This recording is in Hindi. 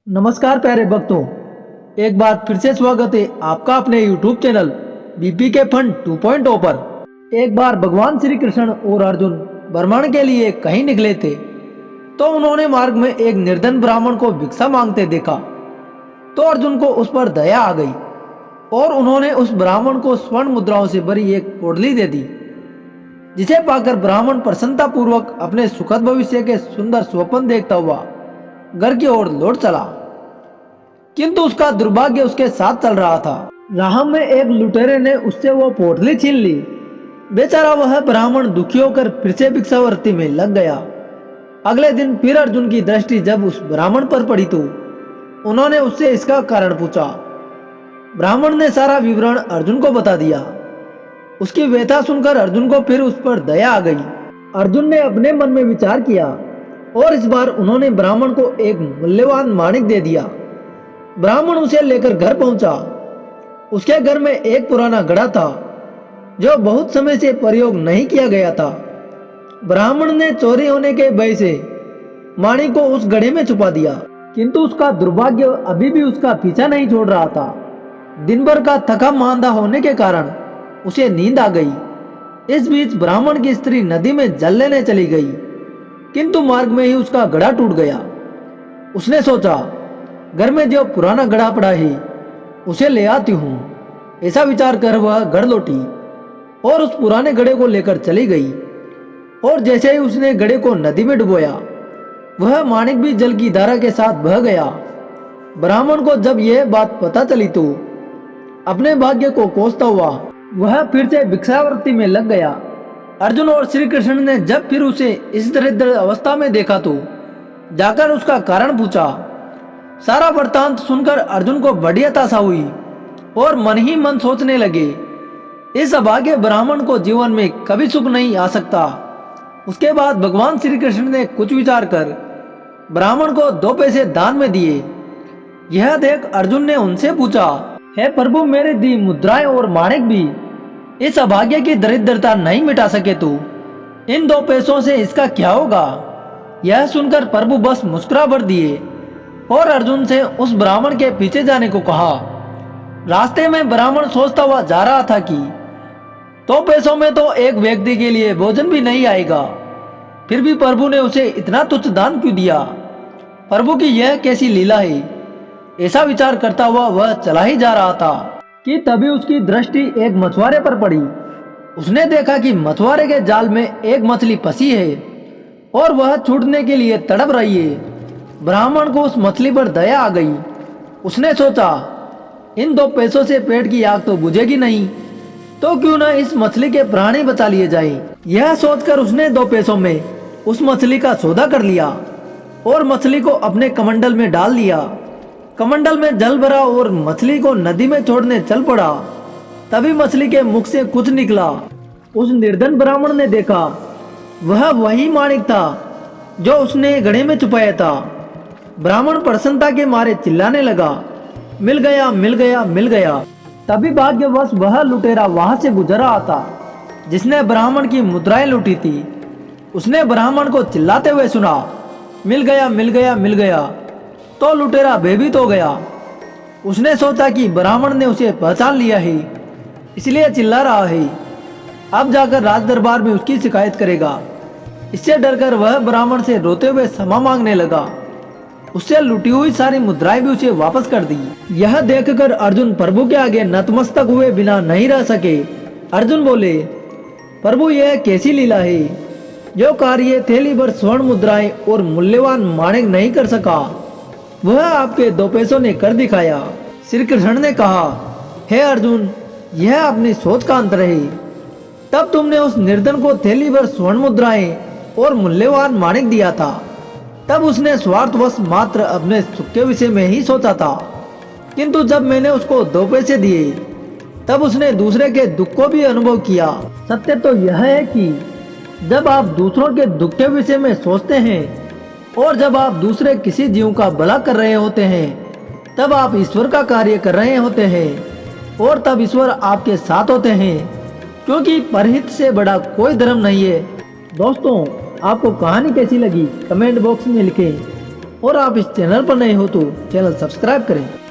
नमस्कार प्यारे भक्तों, एक बार फिर से स्वागत है आपका अपने YouTube चैनल बीपी के फन 2.0 पर। एक बार भगवान श्री कृष्ण और अर्जुन भ्रमण के लिए कहीं निकले थे, तो उन्होंने मार्ग में एक निर्धन ब्राह्मण को भिक्षा मांगते देखा। तो अर्जुन को उस पर दया आ गई और उन्होंने उस ब्राह्मण को स्वर्ण मुद्राओं से भरी एक पोटली दे दी, जिसे पाकर ब्राह्मण प्रसन्नता पूर्वक अपने सुखद भविष्य के सुंदर स्वप्न देखता हुआ घर की ओर लौट चला। किंतु उसका दुर्भाग्य उसके साथ चल रहा था। राह में एक लुटेरे ने उससे वो पोटली छीन ली। बेचारा वह ब्राह्मण दुखी होकर फिर से भिक्षावृत्ति में लग गया। अगले दिन फिर अर्जुन की दृष्टि जब उस ब्राह्मण पर पड़ी तो उन्होंने उससे इसका कारण पूछा। ब्राह्मण ने सारा विवरण अर्जुन को बता दिया। उसकी व्यथा सुनकर अर्जुन को फिर उस पर दया आ गई। अर्जुन ने अपने मन में विचार किया और इस बार उन्होंने ब्राह्मण को एक मूल्यवान माणिक दे दिया। ब्राह्मण उसे लेकर घर पहुंचा। उसके घर में एक पुराना घड़ा था जो बहुत समय से प्रयोग नहीं किया गया था। ब्राह्मण ने चोरी होने के भय से माणिक को उस घड़े में छुपा दिया, किंतु उसका दुर्भाग्य अभी भी उसका पीछा नहीं छोड़ रहा था। दिन भर का थका मांदा होने के कारण उसे नींद आ गई। इस बीच ब्राह्मण की स्त्री नदी में जल लेने चली गई, किंतु मार्ग में ही उसका घड़ा टूट गया। उसने सोचा, घर में जो पुराना घड़ा पड़ा है उसे ले आती हूँ। ऐसा विचार कर वह घर लौटी और उस पुराने घड़े को लेकर चली गई। और जैसे ही उसने घड़े को नदी में डुबोया, वह माणिक भी जल की धारा के साथ बह गया। ब्राह्मण को जब यह बात पता चली तो अपने भाग्य को कोसता हुआ वह फिर से भिक्षावृत्ति में लग गया। अर्जुन और श्री कृष्ण ने जब फिर उसे इस दरिद्र अवस्था में देखा तो जाकर उसका कारण पूछा। सारा वृत्तांत सुनकर अर्जुन को बड़ी हताशा हुई और मन ही मन सोचने लगे, इस अभागे ब्राह्मण को जीवन में कभी सुख नहीं आ सकता। उसके बाद भगवान श्री कृष्ण ने कुछ विचार कर ब्राह्मण को 2 पैसे दान में दिए। यह देख अर्जुन ने उनसे पूछा, हे प्रभु, मेरे दी मुद्राएं और माणिक भी इस अभाग्य की दरिद्रता नहीं मिटा सके तो इन 2 पैसों से इसका क्या होगा। यह सुनकर प्रभु बस मुस्कुरा भर दिए और अर्जुन से उस ब्राह्मण के पीछे जाने को कहा। रास्ते में ब्राह्मण सोचता हुआ जा रहा था कि 2 पैसों में तो एक व्यक्ति के लिए भोजन भी नहीं आएगा, फिर भी प्रभु ने उसे इतना तुच्छ दान क्यों दिया। प्रभु की यह कैसी लीला है। ऐसा विचार करता हुआ वह चला ही जा रहा था कि तभी उसकी दृष्टि एक मछुआरे पर पड़ी। उसने देखा कि मछुआरे के जाल में एक मछली फंसी है और वह छूटने के लिए तड़प रही है। ब्राह्मण को उस मछली पर दया आ गई। उसने सोचा, इन 2 पैसों से पेट की आग तो बुझेगी नहीं, तो क्यों न इस मछली के प्राण ही बचा लिए जाएं। यह सोचकर उसने 2 पैसों में उस मछली का सौदा कर लिया और मछली को अपने कमंडल में डाल दिया। कमंडल में जल भरा और मछली को नदी में छोड़ने चल पड़ा। तभी मछली के मुख से कुछ निकला। उस निर्धन ब्राह्मण ने देखा, वह वही माणिक था जो उसने घड़े में छुपाया था। ब्राह्मण प्रसन्नता के मारे चिल्लाने लगा, मिल गया, मिल गया, मिल गया। तभी भाग्यवश वह लुटेरा वहां से गुजर रहा था जिसने ब्राह्मण की मुद्राएं लूटी थी। उसने ब्राह्मण को चिल्लाते हुए सुना, मिल गया, मिल गया, मिल गया। तो लुटेरा भयभीत हो गया। उसने सोचा कि ब्राह्मण ने उसे पहचान लिया है, इसलिए चिल्ला रहा है। अब जाकर राज दरबार में उसकी शिकायत करेगा। इससे डरकर वह ब्राह्मण से रोते हुए क्षमा मांगने लगा। उससे लुटी हुई सारी मुद्राएं भी उसे वापस कर दी। यह देखकर अर्जुन प्रभु के आगे नतमस्तक हुए बिना नहीं रह सके। अर्जुन बोले, प्रभु, यह कैसी लीला है। जो कार्य थैली भर स्वर्ण मुद्राएं और मूल्यवान माणिक नहीं कर सका, वह आपके 2 पैसों ने कर दिखाया। श्री कृष्ण ने कहा, हे अर्जुन, यह अपनी सोच का अंतर है। तब तुमने उस निर्धन को थैली भर स्वर्ण मुद्राएं और मूल्यवान माणिक दिया था, तब उसने स्वार्थवश मात्र अपने सुख के विषय में ही सोचा था। किंतु जब मैंने उसको 2 पैसे दिए, तब उसने दूसरे के दुख को भी अनुभव किया। सत्य तो यह है कि जब आप दूसरों के दुख के विषय में सोचते हैं और जब आप दूसरे किसी जीव का भला कर रहे होते हैं, तब आप ईश्वर का कार्य कर रहे होते हैं और तब ईश्वर आपके साथ होते हैं, क्योंकि परहित से बड़ा कोई धर्म नहीं है। दोस्तों, आपको कहानी कैसी लगी कमेंट बॉक्स में लिखें और आप इस चैनल पर नए हो तो चैनल सब्सक्राइब करें।